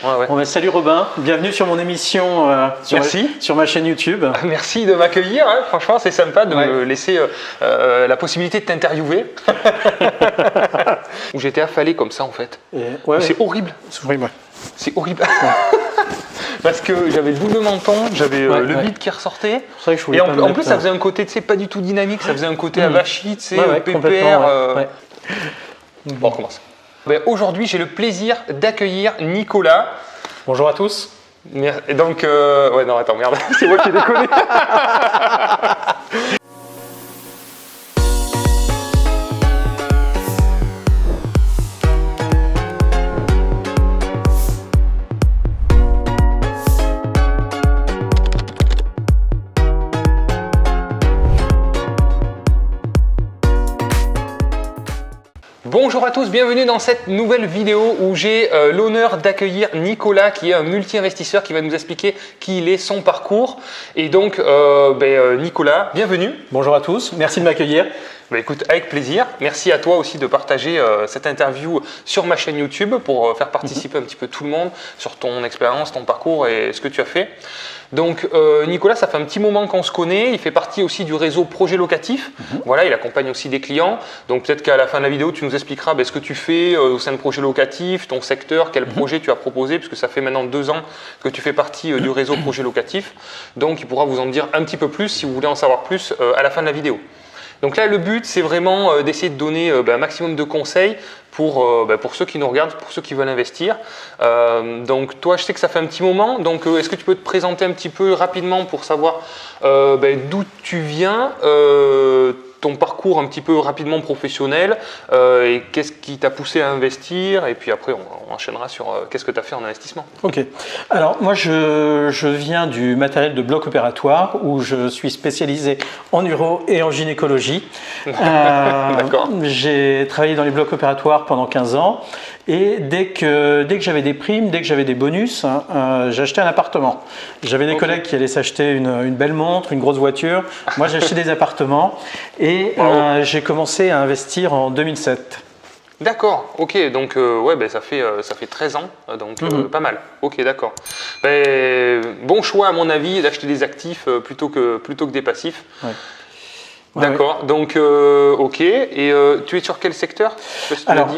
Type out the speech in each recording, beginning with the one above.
Ouais. Bon, salut Robin, bienvenue sur mon émission sur ma chaîne YouTube. Merci de m'accueillir, hein. Franchement c'est sympa de me laisser la possibilité de t'interviewer. Où j'étais affalé comme ça en fait. C'est horrible. C'est horrible. Parce que j'avais le double menton, j'avais le bide qui ressortait. C'est vrai que et en plus ça faisait un côté, tu sais, pas du tout dynamique, ça faisait un côté avachi, tu sais, pépère. Bon, on recommence. Aujourd'hui, j'ai le plaisir d'accueillir Nicolas. Bonjour à tous. Et donc, ouais, non, attends, merde, c'est moi qui ai déconné. Bonjour à tous, bienvenue dans cette nouvelle vidéo où j'ai l'honneur d'accueillir Nicolas qui est un multi-investisseur qui va nous expliquer qui il est, son parcours. Et donc Nicolas, bienvenue. Bonjour à tous, merci de m'accueillir. Écoute, avec plaisir. Merci à toi aussi de partager cette interview sur ma chaîne YouTube pour faire participer un petit peu tout le monde sur ton expérience, ton parcours et ce que tu as fait. Donc Nicolas, ça fait un petit moment qu'on se connaît, il fait partie aussi du réseau Projet Locatif. Voilà, il accompagne aussi des clients. Donc peut-être qu'à la fin de la vidéo, tu nous expliqueras ce que tu fais au sein de Projet Locatif, ton secteur, quel projet tu as proposé, puisque ça fait maintenant 2 ans que tu fais partie du réseau Projet Locatif. Donc il pourra vous en dire un petit peu plus si vous voulez en savoir plus à la fin de la vidéo. Donc là, le but, c'est vraiment d'essayer de donner un maximum de conseils pour ceux qui nous regardent, pour ceux qui veulent investir. Donc toi, je sais que ça fait un petit moment. Donc est-ce que tu peux te présenter un petit peu rapidement pour savoir d'où tu viens, ton parcours un petit peu rapidement professionnel et qu'est-ce qui t'a poussé à investir, et puis après on enchaînera sur qu'est-ce que tu as fait en investissement. Ok, alors moi je viens du matériel de bloc opératoire où je suis spécialisé en uro et en gynécologie. D'accord. J'ai travaillé dans les blocs opératoires pendant 15 ans et dès que j'avais des primes, dès que j'avais des bonus, j'achetais un appartement. J'avais des collègues qui allaient s'acheter une belle montre, une grosse voiture. Moi j'ai acheté des appartements. Et j'ai commencé à investir en 2007. D'accord, ok, donc ça fait 13 ans, donc pas mal. Ok, d'accord. Bon choix à mon avis d'acheter des actifs plutôt que des passifs. Ouais. D'accord, donc ok. Et tu es sur quel secteur? Alors,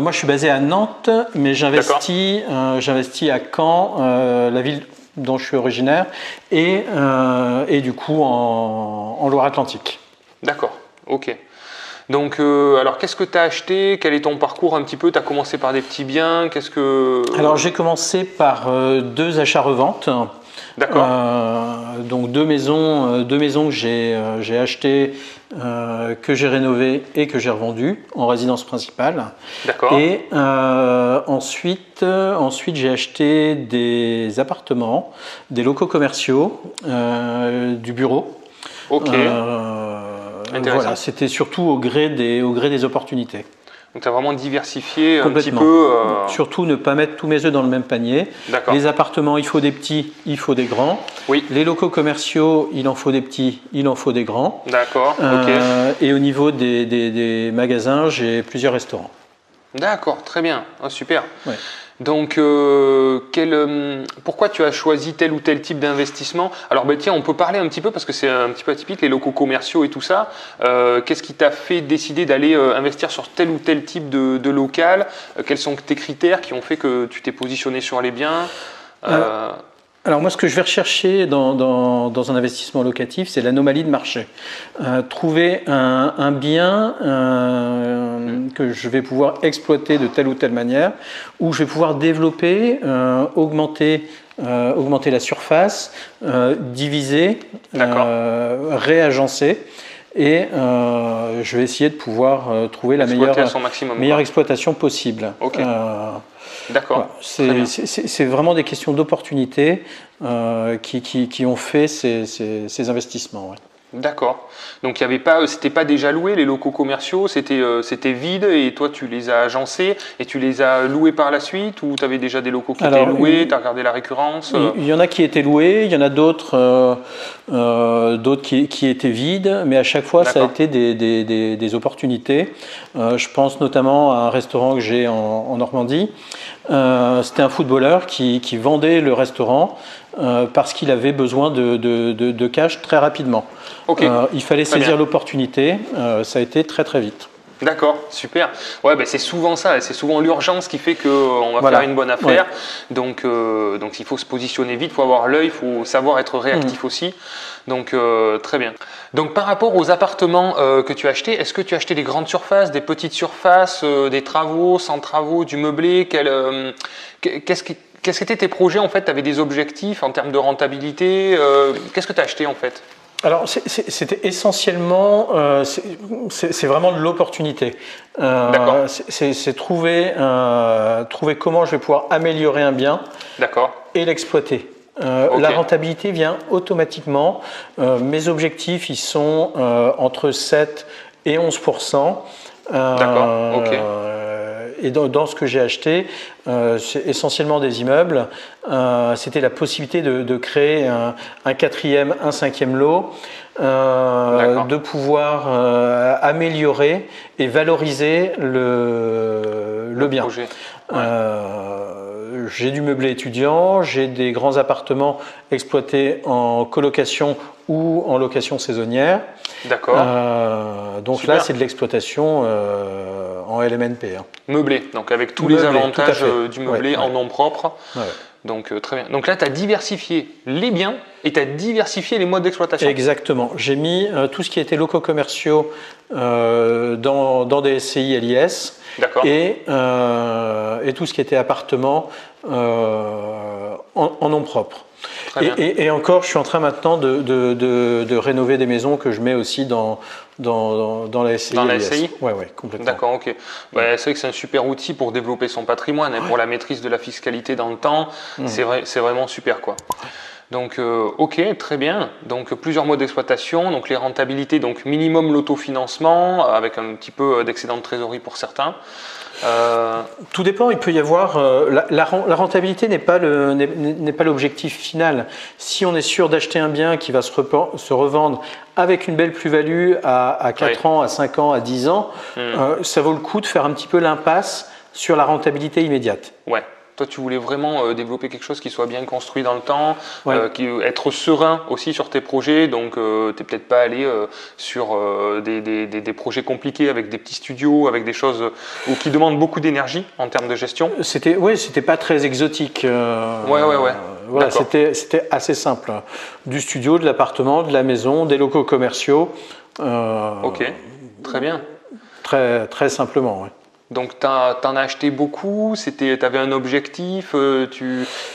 moi je suis basé à Nantes, mais j'investis à Caen, la ville dont je suis originaire, et du coup en Loire-Atlantique. D'accord, ok. Donc, alors qu'est-ce que tu as acheté? Quel est ton parcours un petit peu? Tu as commencé par des petits biens? Alors, j'ai commencé par 2 achats-reventes. D'accord. Donc, deux maisons que j'ai achetées, que j'ai rénovées et que j'ai revendues en résidence principale. D'accord. Et ensuite j'ai acheté des appartements, des locaux commerciaux, du bureau. Ok. Voilà, c'était surtout au gré des opportunités. Donc tu as vraiment diversifié un petit peu. Surtout ne pas mettre tous mes œufs dans le même panier. Les appartements, il faut des petits, il faut des grands. Oui. Les locaux commerciaux, il en faut des petits, il en faut des grands. D'accord, ok. Et au niveau des magasins, j'ai plusieurs restaurants. D'accord, très bien, super. Ouais. Donc, pourquoi tu as choisi tel ou tel type d'investissement? Alors, tiens, on peut parler un petit peu, parce que c'est un petit peu atypique, les locaux commerciaux et tout ça. Qu'est-ce qui t'a fait décider d'aller investir sur tel ou tel type de local? Quels sont tes critères qui ont fait que tu t'es positionné sur les biens? Alors moi, ce que je vais rechercher dans un investissement locatif, c'est l'anomalie de marché. Trouver un bien que je vais pouvoir exploiter de telle ou telle manière, où je vais pouvoir développer, augmenter la surface, diviser, réagencer. Et je vais essayer de pouvoir trouver la meilleure exploitation possible. Okay. D'accord. Voilà. C'est vraiment des questions d'opportunité qui ont fait ces investissements. Ouais. D'accord. Donc il y avait pas, c'était pas déjà loué les locaux commerciaux, c'était vide et toi tu les as agencés et tu les as loués par la suite ou tu avais déjà des locaux qui étaient loués, tu as regardé la récurrence Il y en a qui étaient loués, il y en a d'autres qui étaient vides, mais à chaque fois ça a été des opportunités. Je pense notamment à un restaurant que j'ai en Normandie. C'était un footballeur qui vendait le restaurant parce qu'il avait besoin de cash très rapidement. Okay. Il fallait saisir l'opportunité, ça a été très très vite. D'accord, super. Ouais, ben c'est souvent ça, c'est souvent l'urgence qui fait qu'on va faire une bonne affaire. Ouais. Donc il faut se positionner vite, il faut avoir l'œil, il faut savoir être réactif aussi. Donc très bien. Donc par rapport aux appartements que tu as achetés, est-ce que tu as acheté des grandes surfaces, des petites surfaces, des travaux, sans travaux, du meublé? Qu'est-ce qu'étaient tes projets en fait? Tu avais des objectifs en termes de rentabilité? Qu'est-ce que tu as acheté en fait? Alors, c'était essentiellement, c'est vraiment de l'opportunité. C'est trouver comment je vais pouvoir améliorer un bien et l'exploiter. La rentabilité vient automatiquement. Mes objectifs, ils sont entre 7 et 11%. D'accord, ok. Et dans ce que j'ai acheté, c'est essentiellement des immeubles. C'était la possibilité de créer un quatrième, un cinquième lot, de pouvoir améliorer et valoriser le bien. J'ai du meublé étudiant, j'ai des grands appartements exploités en colocation ou en location saisonnière. D'accord. Donc super. Là, c'est de l'exploitation en LMNP. Meublé, donc avec tous les avantages du meublé en nom propre. Ouais. Donc très bien. Donc là, tu as diversifié les biens et tu as diversifié les modes d'exploitation. Exactement. J'ai mis tout ce qui était locaux commerciaux dans des SCI LIS et tout ce qui était appartements en nom propre. Et encore, je suis en train maintenant de rénover des maisons que je mets aussi dans la SCI. Dans la SCI ? Oui, complètement. D'accord, ok. C'est vrai que c'est un super outil pour développer son patrimoine, pour la maîtrise de la fiscalité dans le temps. C'est vraiment super, quoi. Donc, ok, très bien. Donc, plusieurs modes d'exploitation. Donc, les rentabilités, donc minimum l'autofinancement, avec un petit peu d'excédent de trésorerie pour certains. Tout dépend, il peut y avoir la rentabilité n'est pas l'objectif final. Si on est sûr d'acheter un bien qui va se revendre avec une belle plus-value à 4 ans, à 5 ans, à 10 ans, ça vaut le coup de faire un petit peu l'impasse sur la rentabilité immédiate. Ouais. Toi, tu voulais vraiment développer quelque chose qui soit bien construit dans le temps, être serein aussi sur tes projets. Donc, tu n'es peut-être pas allé sur des projets compliqués avec des petits studios, avec des choses qui demandent beaucoup d'énergie en termes de gestion. C'était pas très exotique. Voilà, c'était assez simple. Du studio, de l'appartement, de la maison, des locaux commerciaux. Ok, très bien. Très, très simplement, oui. Donc, tu en as acheté beaucoup, tu avais un objectif,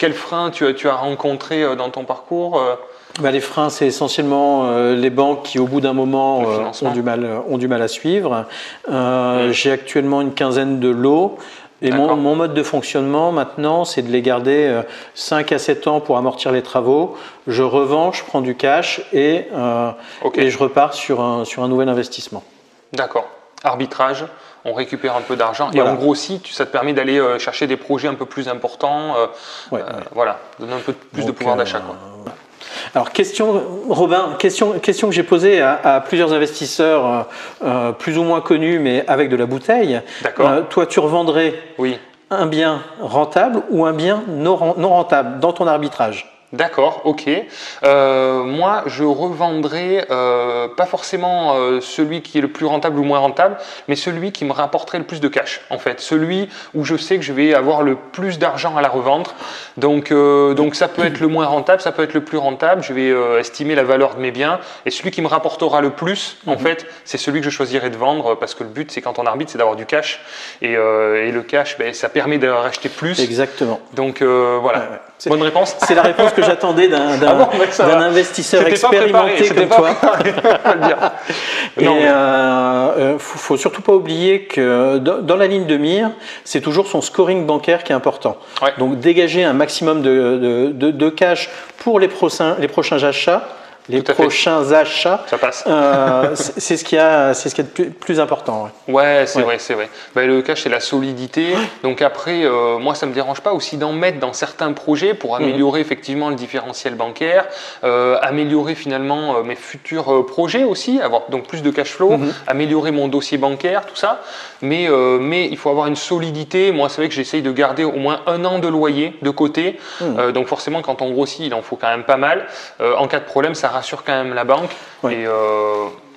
quel frein tu as rencontré dans ton parcours Les freins, c'est essentiellement les banques qui, au bout d'un moment, ont du mal à suivre. J'ai actuellement une quinzaine de lots. Et mon mode de fonctionnement maintenant, c'est de les garder 5 à 7 ans pour amortir les travaux. Je revends, je prends du cash et je repars sur un nouvel investissement. D'accord. Arbitrage, on récupère un peu d'argent et en gros aussi, ça te permet d'aller chercher des projets un peu plus importants. Voilà, donner un peu plus de pouvoir d'achat. Alors, Robin, question que j'ai posée à plusieurs investisseurs plus ou moins connus, mais avec de la bouteille. D'accord. Toi, tu revendrais un bien rentable ou un bien non rentable dans ton arbitrage ? D'accord, ok. Moi, je revendrai pas forcément celui qui est le plus rentable ou moins rentable, mais celui qui me rapporterait le plus de cash, en fait. Celui où je sais que je vais avoir le plus d'argent à la revendre. Donc ça peut être le moins rentable, ça peut être le plus rentable. Je vais estimer la valeur de mes biens. Et celui qui me rapportera le plus, en fait, c'est celui que je choisirai de vendre, parce que le but, c'est quand on arbitre, c'est d'avoir du cash. Et le cash, ça permet de racheter plus. Exactement. Donc voilà. Bonne réponse. C'est la réponse que j'attendais d'un investisseur expérimenté comme toi. Et faut surtout pas oublier que dans la ligne de mire, c'est toujours son scoring bancaire qui est important. Donc dégager un maximum de cash pour les prochains achats les prochains achats, ça passe. C'est ce qu'il y a de plus important. Ouais, c'est vrai. Ben, le cash, c'est la solidité. Donc après, moi, ça me dérange pas aussi d'en mettre dans certains projets pour améliorer effectivement le différentiel bancaire, améliorer finalement mes futurs projets aussi, avoir donc plus de cash flow, améliorer mon dossier bancaire, tout ça. Mais il faut avoir une solidité. Moi, c'est vrai que j'essaye de garder au moins 1 an de loyer de côté. Donc forcément, quand on grossit, il en faut quand même pas mal. En cas de problème, ça rassure quand même la banque. Et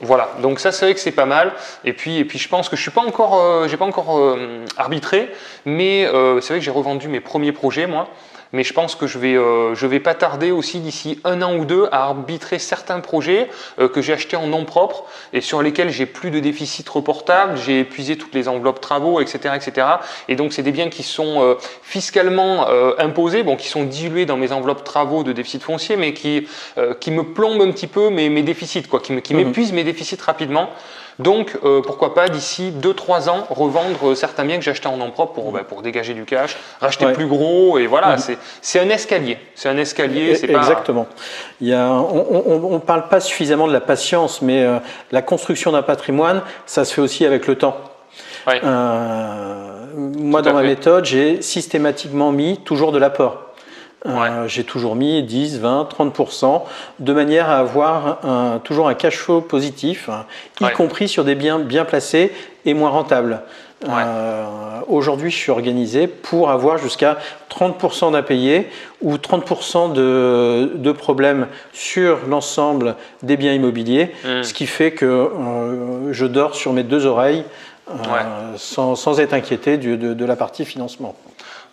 voilà. Donc ça, c'est vrai que c'est pas mal. Et puis je pense que je suis pas encore, j'ai pas encore arbitré, mais c'est vrai que j'ai revendu mes premiers projets, moi. Mais je pense que je vais pas tarder aussi d'ici 1 an ou 2 à arbitrer certains projets que j'ai achetés en nom propre et sur lesquels j'ai plus de déficit reportable, j'ai épuisé toutes les enveloppes travaux, etc., etc. Et donc c'est des biens qui sont fiscalement imposés, bon, qui sont dilués dans mes enveloppes travaux de déficit foncier, mais qui me plombent un petit peu mes déficits, quoi, qui m'épuisent mes déficits rapidement. Donc, pourquoi pas d'ici 2-3 ans revendre certains biens que j'ai achetés en nom propre pour dégager du cash, racheter plus gros et voilà, c'est un escalier. C'est un escalier. C'est exactement. On ne parle pas suffisamment de la patience, mais la construction d'un patrimoine, ça se fait aussi avec le temps. Ouais. Moi, dans ma méthode, j'ai systématiquement mis toujours de l'apport. J'ai toujours mis 10, 20, 30% de manière à avoir toujours un cash flow positif, y compris sur des biens bien placés et moins rentables. Aujourd'hui, je suis organisé pour avoir jusqu'à 30% d'impayés ou 30% de problèmes sur l'ensemble des biens immobiliers, ce qui fait que je dors sur mes 2 oreilles sans être inquiété de la partie financement.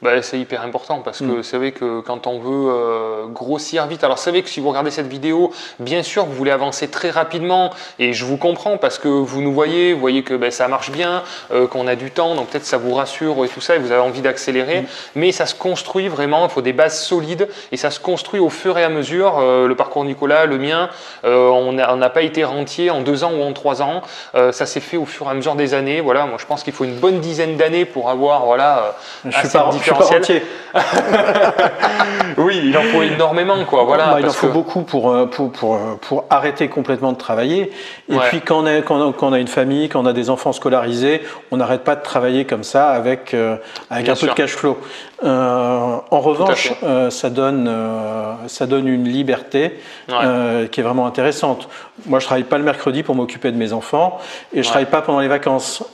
Bah, c'est hyper important parce que c'est vrai que quand on veut grossir vite, alors c'est vrai que si vous regardez cette vidéo, bien sûr vous voulez avancer très rapidement et je vous comprends parce que vous voyez que ça marche bien, qu'on a du temps, donc peut-être ça vous rassure et tout ça et vous avez envie d'accélérer, mais ça se construit vraiment, il faut des bases solides et ça se construit au fur et à mesure. Le parcours Nicolas, le mien, on n'a pas été rentier en 2 ans ou en 3 ans, ça s'est fait au fur et à mesure des années. Voilà, moi je pense qu'il faut une bonne dizaine d'années pour avoir assez de différentiel. Oui, il en faut énormément, quoi. Voilà, il en faut beaucoup pour arrêter complètement de travailler. Et puis quand on a une famille, quand on a des enfants scolarisés, on n'arrête pas de travailler comme ça avec un peu de cash flow. En revanche, ça donne une liberté qui est vraiment intéressante. Moi, je travaille pas le mercredi pour m'occuper de mes enfants et je travaille pas pendant les vacances.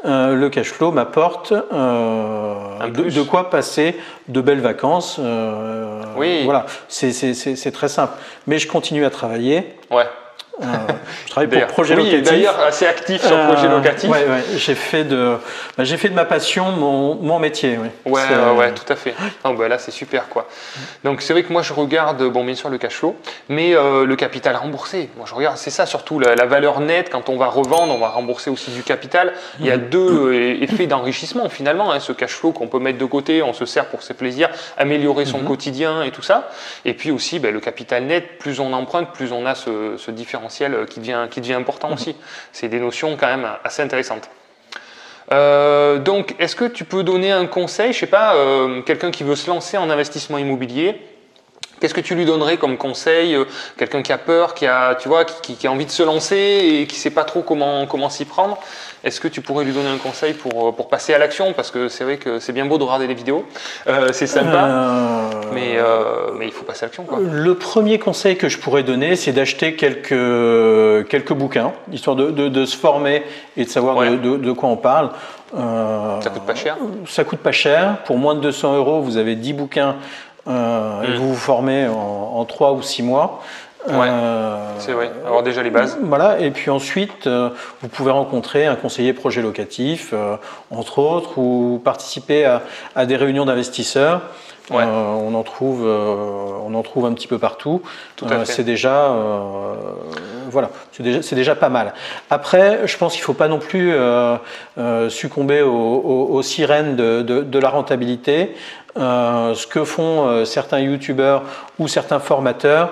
Le cash flow m'apporte de quoi passer de belles vacances. Voilà, c'est très simple. Mais je continue à travailler. Je travaille pour Projet Locatif. D'ailleurs, assez actif sur Projet Locatif. J'ai fait de ma passion mon métier. Tout à fait. Là, c'est super, quoi. Donc, c'est vrai que moi, je regarde, bien sûr, le cash flow, mais le capital remboursé. Moi, je regarde, c'est ça surtout, la valeur nette. Quand on va revendre, on va rembourser aussi du capital. Il y a 2 effets d'enrichissement, finalement. Ce cash flow qu'on peut mettre de côté, on se sert pour ses plaisirs, améliorer son quotidien et tout ça. Et puis aussi, le capital net, plus on emprunte, plus on a ce différentiel qui devient important aussi. C'est des notions quand même assez intéressantes. Donc, est-ce que tu peux donner un conseil, je sais pas, quelqu'un qui veut se lancer en investissement immobilier, qu'est-ce que tu lui donnerais comme conseil, quelqu'un qui a peur, qui a envie de se lancer et qui ne sait pas trop comment s'y prendre? Est-ce que tu pourrais lui donner un conseil pour passer à l'action? Parce que c'est vrai que c'est bien beau de regarder des vidéos, c'est sympa, mais il faut passer à l'action, quoi. Le premier conseil que je pourrais donner, c'est d'acheter quelques bouquins, histoire de se former et de savoir de quoi on parle. Ça coûte pas cher? Ça coûte pas cher. Pour moins de 200 €, vous avez 10 bouquins et vous vous formez en 3 ou 6 mois. C'est vrai, avoir déjà les bases. Voilà, et puis ensuite, vous pouvez rencontrer un conseiller projet locatif, entre autres, ou participer à des réunions d'investisseurs. On en trouve un petit peu partout. C'est déjà pas mal. Après, je pense qu'il ne faut pas non plus succomber aux sirènes de la rentabilité. Ce que font certains youtubeurs ou certains formateurs,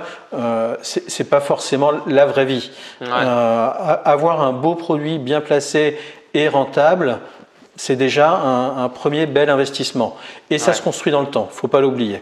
c'est pas forcément la vraie vie. Avoir un beau produit bien placé et rentable, c'est déjà un premier bel investissement. Et ça se construit dans le temps, il ne faut pas l'oublier.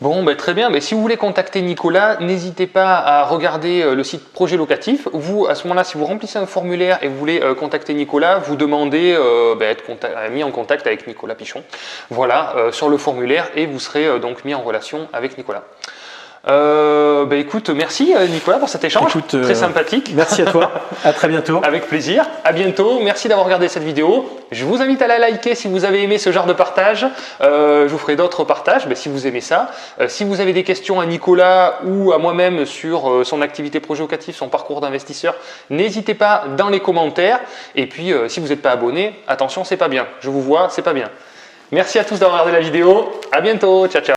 Bon, ben, très bien. Mais si vous voulez contacter Nicolas, n'hésitez pas à regarder le site Projet Locatif. Vous, à ce moment-là, si vous remplissez un formulaire et vous voulez contacter Nicolas, vous demandez être mis en contact avec Nicolas Pichon. Voilà, sur le formulaire, et vous serez donc mis en relation avec Nicolas. Écoute, merci Nicolas pour cet échange, très sympathique. Merci à toi, à très bientôt. Avec plaisir, à bientôt, merci d'avoir regardé cette vidéo. Je vous invite à la liker si vous avez aimé ce genre de partage. Je vous ferai d'autres partages si vous aimez ça. Si vous avez des questions à Nicolas ou à moi-même sur son activité projet locatif, son parcours d'investisseur, n'hésitez pas dans les commentaires. Et puis si vous n'êtes pas abonné, attention, c'est pas bien. Je vous vois, c'est pas bien. Merci à tous d'avoir regardé la vidéo, à bientôt, ciao ciao.